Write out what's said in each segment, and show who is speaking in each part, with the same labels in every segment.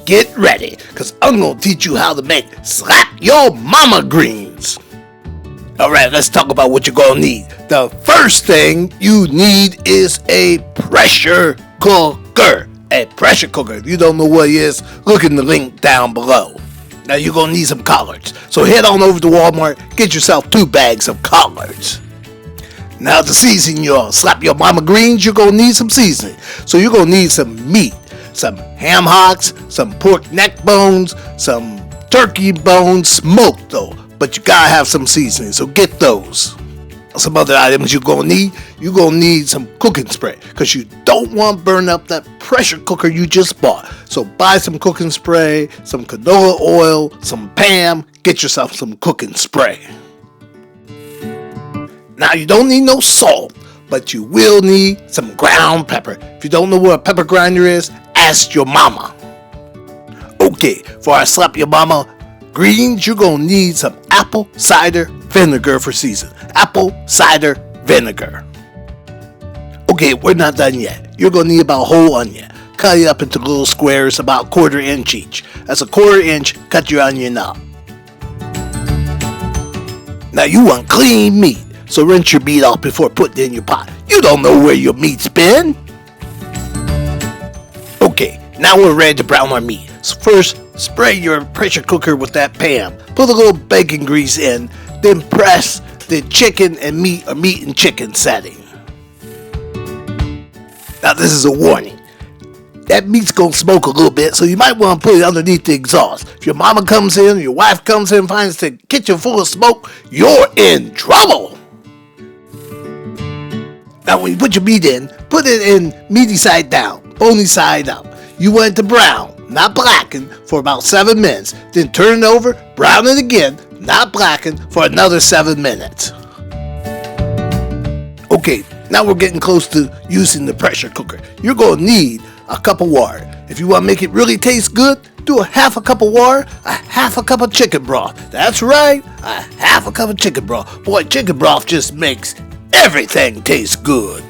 Speaker 1: get ready, because I'm going to teach you how to make slap your mama greens. Alright, let's talk about what you're going to need. The first thing you need is a pressure cooker. A pressure cooker. If you don't know what it is, look in the link down below. Now you're going to need some collards. So head on over to Walmart, get yourself 2 bags of collards. Now to season your slap your mama greens, you're going to need some seasoning. So you're going to need some meat, some ham hocks, some pork neck bones, some turkey bones, smoked though. But you got to have some seasoning, so get those. Some other items you're going to need some cooking spray, because you don't want to burn up that pressure cooker you just bought. So buy some cooking spray, some canola oil, some Pam, get yourself some cooking spray. Now you don't need no salt, but you will need some ground pepper. If you don't know what a pepper grinder is, ask your mama. Okay, for our slap your mama greens, you're going to need some apple cider vinegar for season. Apple cider vinegar. Okay, we're not done yet. You're going to need about a whole onion. Cut it up into little squares about 1/4 inch each. That's a 1/4 inch, cut your onion up. Now you want clean meat, so rinse your meat off before putting it in your pot. You don't know where your meat's been. Okay, now we're ready to brown our meat. So first, spray your pressure cooker with that Pam. Put a little bacon grease in, then press the chicken and meat or meat and chicken setting. Now this is a warning. That meat's going to smoke a little bit, so you might want to put it underneath the exhaust. If your mama comes in, or your wife comes in and finds the kitchen full of smoke, you're in trouble. Now when you put your meat in, put it in meaty side down, bony side up. You want it to brown, not blacken, for about 7 minutes. Then turn it over, brown it again, not blacken, for another 7 minutes. Okay, now we're getting close to using the pressure cooker. You're going to need a cup of water. If you want to make it really taste good, do a 1/2 cup of water, a 1/2 cup of chicken broth. That's right, a 1/2 cup of chicken broth. Boy, chicken broth just makes everything taste good.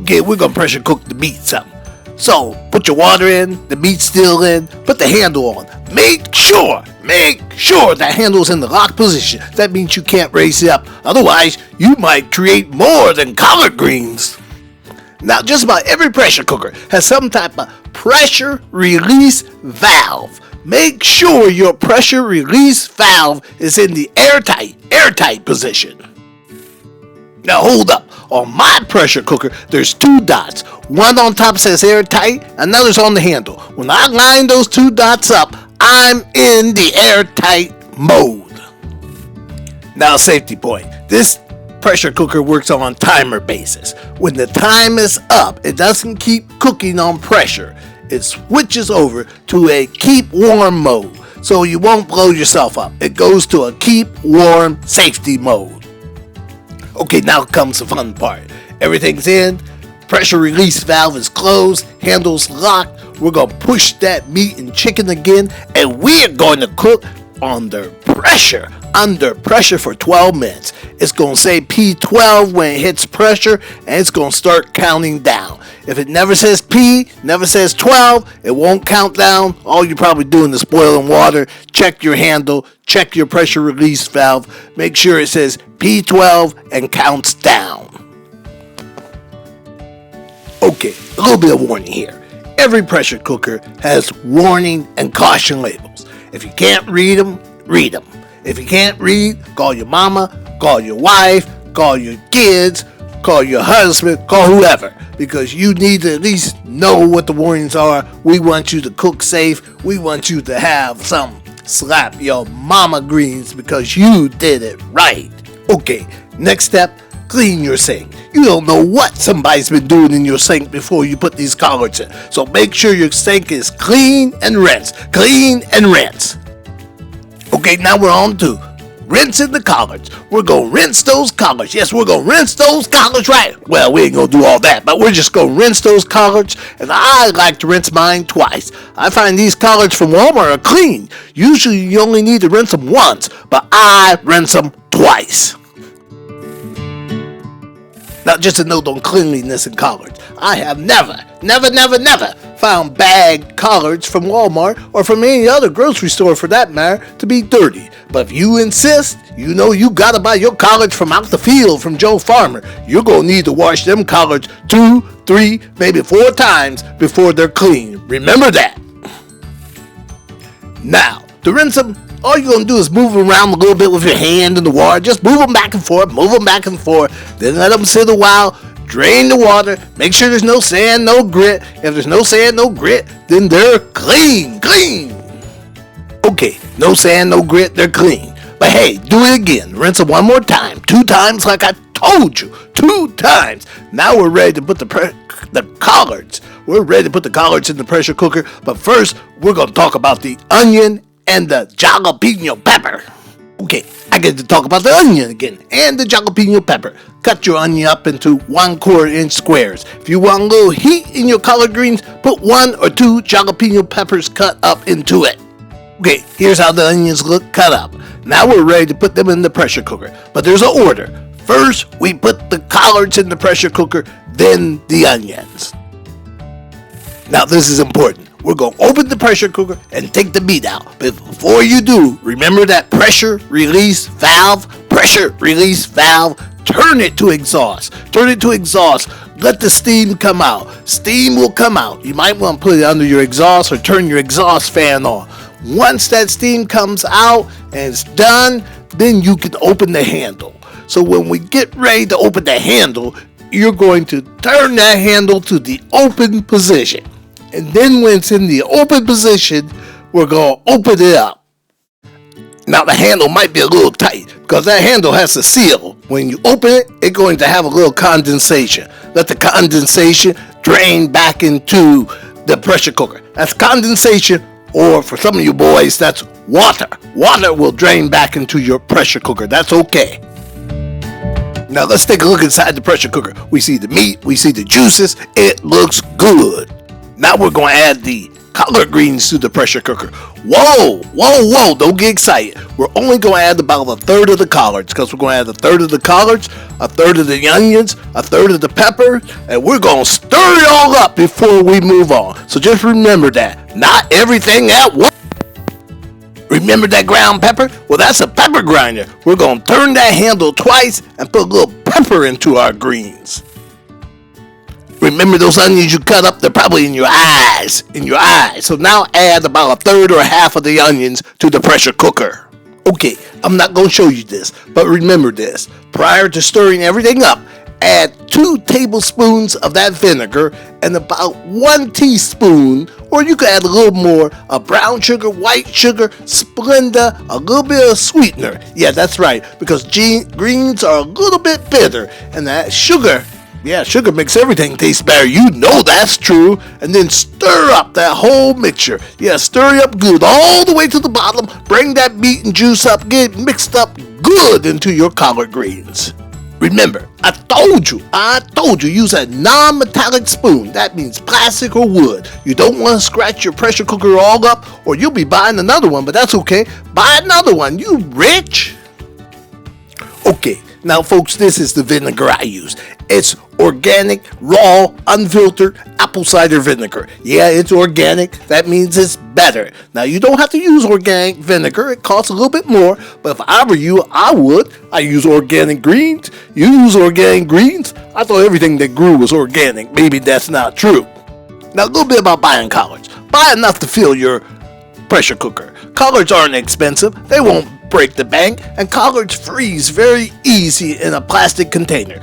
Speaker 1: Okay, we're going to pressure cook the meat some. So, put your water in, the meat's still in, put the handle on. Make sure that handle's in the lock position. That means you can't raise it up. Otherwise, you might create more than collard greens. Now, just about every pressure cooker has some type of pressure release valve. Make sure your pressure release valve is in the airtight position. Now hold up. On my pressure cooker, there's 2 dots. One on top says airtight, another's on the handle. When I line those 2 dots up, I'm in the airtight mode. Now, safety point. This pressure cooker works on timer basis. When the time is up, it doesn't keep cooking on pressure. It switches over to a keep warm mode, so you won't blow yourself up. It goes to a keep warm safety mode. Okay, now comes the fun part. Everything's in, pressure release valve is closed, handle's locked. We're going to push that meat and chicken again, and we're going to cook under pressure for 12 minutes. It's going to say P12 when it hits pressure, and it's going to start counting down. If it never says P, never says 12, it won't count down. All you're probably doing is boiling water. Check your handle, check your pressure release valve, make sure it says P12 and counts down. Okay, a little bit of warning here. Every pressure cooker has warning and caution labels. If you can't read them, read them. If you can't read, call your mama, call your wife, call your kids, call your husband, call whoever, because you need to at least know what the warnings are. We want you to cook safe. We want you to have some slap your mama greens because you did it right. Okay, next step, clean your sink. You don't know what somebody's been doing in your sink before you put these collards in. So make sure your sink is clean and rinse. Clean and rinse. Okay, now we're on to rinsing the collards. We're going to rinse those collards. Yes, we're going to rinse those collards right. Well, we ain't going to do all that, but we're just going to rinse those collards. And I like to rinse mine twice. I find these collards from Walmart are clean. Usually you only need to rinse them once, but I rinse them twice. Now, just a note on cleanliness and collards. I have never found bagged collards from Walmart or from any other grocery store for that matter to be dirty. But if you insist, you know you gotta buy your collards from out the field from Joe Farmer. You're gonna need to wash them collards 2, 3, maybe 4 times before they're clean. Remember that. Now, to rinse them, all you're going to do is move them around a little bit with your hand in the water. Just move them back and forth, Then let them sit a while. Drain the water. Make sure there's no sand, no grit. If there's no sand, no grit, then they're clean. Okay, no sand, no grit, they're clean. But hey, do it again. Rinse them one more time. 2 times like I told you. 2 times. Now we're ready to put the collards. We're ready to put the collards in the pressure cooker. But first, we're going to talk about the onion and the jalapeno pepper. Okay, I get to talk about the onion again and the jalapeno pepper. Cut your onion up into 1/4 inch squares. If you want a little heat in your collard greens, put 1 or 2 jalapeno peppers cut up into it. Okay, here's how the onions look cut up. Now we're ready to put them in the pressure cooker. But there's an order. First, we put the collards in the pressure cooker, then the onions. Now this is important. We're going to open the pressure cooker and take the meat out. But before you do, remember that pressure release valve. Turn it to exhaust. Let the steam come out. Steam will come out. You might want to put it under your exhaust or turn your exhaust fan on. Once that steam comes out and it's done, then you can open the handle. So when we get ready to open the handle, you're going to turn that handle to the open position. And then when it's in the open position, we're going to open it up. Now the handle might be a little tight because that handle has a seal. When you open it, it's going to have a little condensation. Let the condensation drain back into the pressure cooker. That's condensation, or for some of you boys, that's water. Water will drain back into your pressure cooker. That's okay. Now let's take a look inside the pressure cooker. We see the meat, we see the juices. It looks good. Now we're going to add the collard greens to the pressure cooker. Whoa, don't get excited. We're only going to add about 1/3 of the collards because we're going to add 1/3 of the collards, 1/3 of the onions, 1/3 of the pepper, and we're going to stir it all up before we move on. So just remember that. Not everything at once. Remember that ground pepper? Well, that's a pepper grinder. We're going to turn that handle twice and put a little pepper into our greens. Remember those onions you cut up? They're probably in your eyes. So now add about 1/3 or 1/2 of the onions to the pressure cooker. Okay, I'm not going to show you this, but remember this. Prior to stirring everything up, add 2 tablespoons of that vinegar and about 1 teaspoon, or you could add a little more, of brown sugar, white sugar, Splenda, a little bit of sweetener. Yeah, that's right, because greens are a little bit bitter, and that sugar makes everything taste better. You know that's true. And then stir up that whole mixture. Yeah, stir it up good all the way to the bottom. Bring that meat and juice up. Get it mixed up good into your collard greens. Remember, I told you, use a non-metallic spoon. That means plastic or wood. You don't want to scratch your pressure cooker all up, or you'll be buying another one, but that's okay. Buy another one. You rich? Okay, now folks, this is the vinegar I use. It's organic, raw, unfiltered apple cider vinegar. Yeah, it's organic. That means it's better. Now, you don't have to use organic vinegar. It costs a little bit more, but if I were you, I would. I use organic greens. You use organic greens? I thought everything that grew was organic. Maybe that's not true. Now, a little bit about buying collards. Buy enough to fill your pressure cooker. Collards aren't expensive. They won't break the bank, and collards freeze very easy in a plastic container.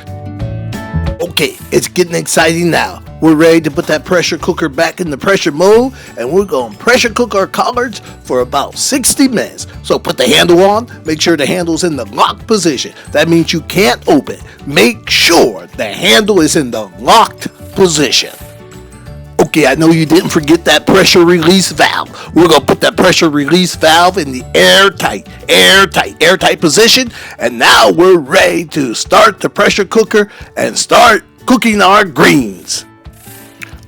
Speaker 1: Okay, it's getting exciting now. We're ready to put that pressure cooker back in the pressure mode, and we're going to pressure cook our collards for about 60 minutes. So put the handle on, make sure the handle's in the locked position. That means you can't open it. Make sure the handle is in the locked position. Okay, I know you didn't forget that pressure release valve. We're going to put that pressure release valve in the airtight position. And now we're ready to start the pressure cooker and start cooking our greens.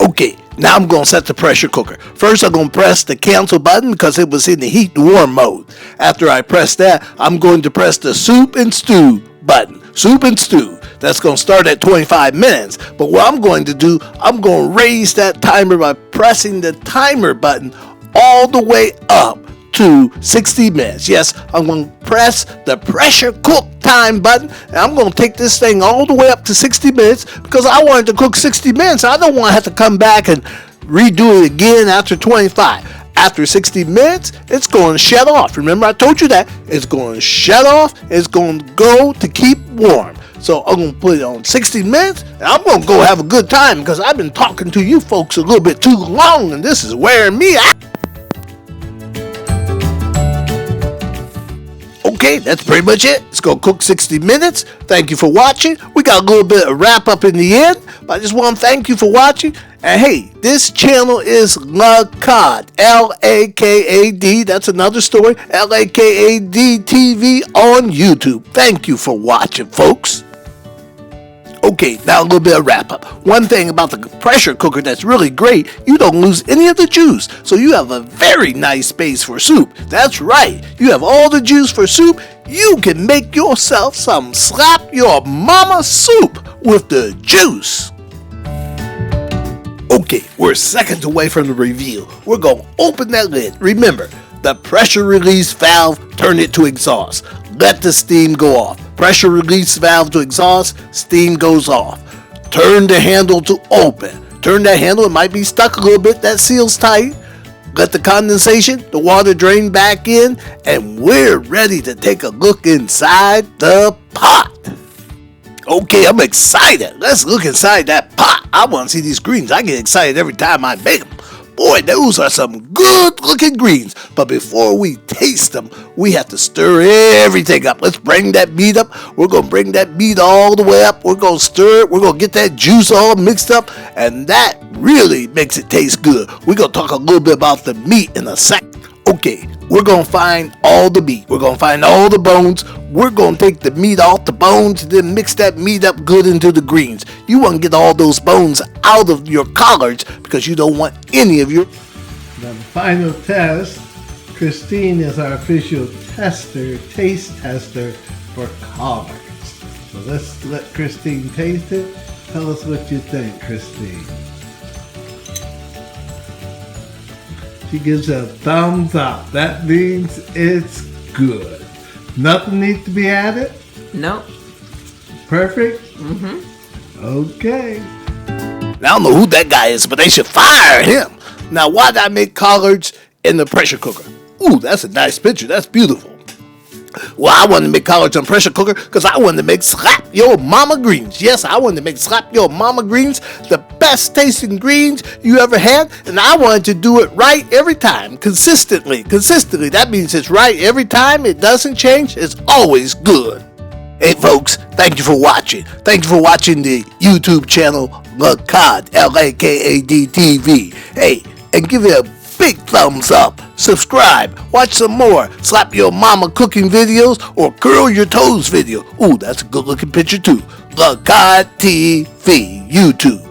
Speaker 1: Okay, now I'm going to set the pressure cooker. First, I'm going to press the cancel button because it was in the heat and warm mode. After I press that, I'm going to press the soup and stew button. Soup and stew. that's going to start at 25 minutes. But what I'm going to do, I'm going to raise that timer by pressing the timer button all the way up to 60 minutes. Yes, I'm going to press the pressure cook time button, and I'm going to take this thing all the way up to 60 minutes because I want it to cook 60 minutes. I don't want to have to come back and redo it again after 25. After 60 minutes, it's going to shut off. Remember, I told you that. It's going to shut off. It's going to go to keep warm. So I'm going to put it on 60 minutes, and I'm going to go have a good time because I've been talking to you folks a little bit too long, and this is wearing me out. Okay, that's pretty much it. It's going to cook 60 minutes. Thank you for watching. We got a little bit of wrap up in the end, but I just want to thank you for watching. And hey, this channel is Lakad, Lakad. That's another story. Lakad TV on YouTube. Thank you for watching, folks. Okay, now a little bit of wrap up. One thing about the pressure cooker that's really great, you don't lose any of the juice. So you have a very nice space for soup. That's right. You have all the juice for soup. You can make yourself some slap your mama soup with the juice. Okay, we're seconds away from the reveal. We're going to open that lid. Remember, the pressure release valve, turn it to exhaust. Let the steam go off. Pressure release valve to exhaust, steam goes off. Turn the handle to open. Turn that handle, it might be stuck a little bit, that seal's tight. Let the condensation, the water drain back in, and we're ready to take a look inside the pot. Okay, I'm excited. Let's look inside that pot. I want to see these greens. I get excited every time I make them. Boy, those are some good looking greens. But before we taste them, we have to stir everything up. Let's bring that meat up. We're going to bring that meat all the way up. We're going to stir it. We're going to get that juice all mixed up. And that really makes it taste good. We're going to talk a little bit about the meat in a second. Okay, we're going to find all the meat. We're going to find all the bones. We're going to take the meat off the bones and then mix that meat up good into the greens. You want to get all those bones out of your collards because you don't want any of your...
Speaker 2: The final test, Christine is our official tester, taste tester for collards. So let's let Christine taste it. Tell us what you think, Christine. She gives a thumbs up. That means it's good. Nothing needs to be added?
Speaker 3: Nope.
Speaker 2: Perfect?
Speaker 3: Mm-hmm.
Speaker 2: Okay.
Speaker 1: Now, I don't know who that guy is, but they should fire him. Now, why did I make collards in the pressure cooker? Ooh, that's a nice picture. That's beautiful. Well, I wanted to make collards on pressure cooker because I wanted to make slap your mama greens. Yes, I wanted to make slap your mama greens, the best tasting greens you ever had, and I wanted to do it right every time, consistently. That means it's right every time. It doesn't change. It's always good. Hey, folks, thank you for watching. Thank you for watching the YouTube channel Lakad, Lakad TV. Hey, and give it a big thumbs up. Subscribe. Watch some more slap your mama cooking videos or curl your toes video. Ooh, that's a good looking picture too. Lakad TV YouTube.